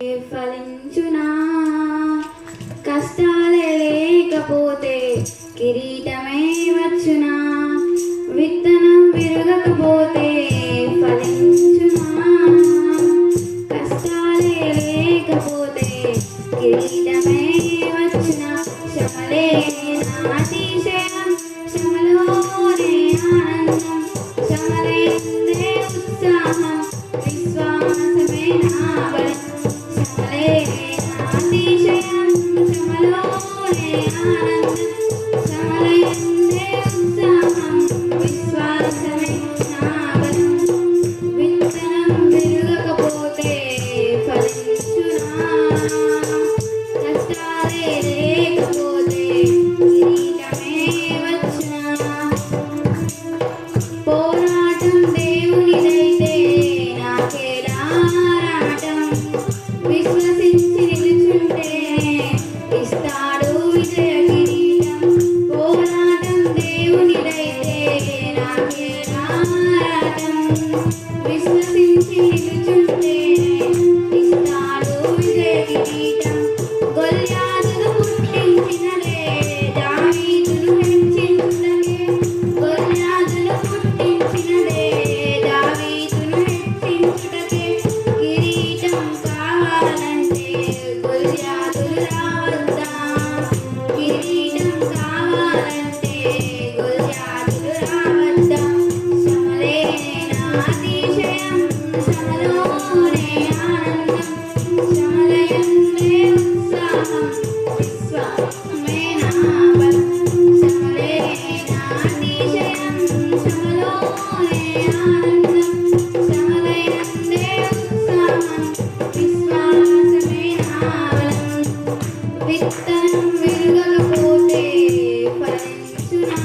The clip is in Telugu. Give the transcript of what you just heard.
ఫలించునా కష్టాలే లేకపోతే కిరీటమే వచ్చునా విత్తనం విరగకపోతే ఫలించునా కష్టాలే లేకపోతే కిరీటమే వచ్చునా శ్రమలే నాతిశయం శ్రమలోనే ఆనందం శ్రమలే ఉత్సాహం విశ్వాసమే నా బలం నాతిశయం శ్రమలోనే ఆనందం శ్రమలయందే ఉత్సాహం విశ్వాసమే నా బలం విత్తనం విరగకపోతే ఫలించునా కష్టాలే లేకపోతే కిరీటమే వచ్చునా పోరాటం దేవునిదైతే నాకేలా రాటం విశ్వసించి నిలుచుంటే ఇస్తాడు విజయ కిరీటం పోరాటం దేవునిదైతే నాకేలా రాటం విశ్వసించి నిలుచుంటే ఇస్తాడు విజయ కిరీటం గొల్యాతును పుట్టించినదే దావీదును హెచ్చించుటకే గొల్యాతును పుట్టించినదే దావీదును హెచ్చించుటకే కిరీటం కావాలంటే గొల్యాతులు రావద్దా కిరీటం కావాలంటే గొల్యాతులు రావద్దా శ్రమలే నాతిశయం శ్రమలోనే ఆనందం శ్రమలయందే ఉత్సాహం విశ్వాసమే నా బలం శ్రమలే నాతిశయం శ్రమలోనే ఆనందం శ్రమలయందే ఉత్సాహం విశ్వాసమే నా బలం విత్తనం విరగకపోతే ఫలించునా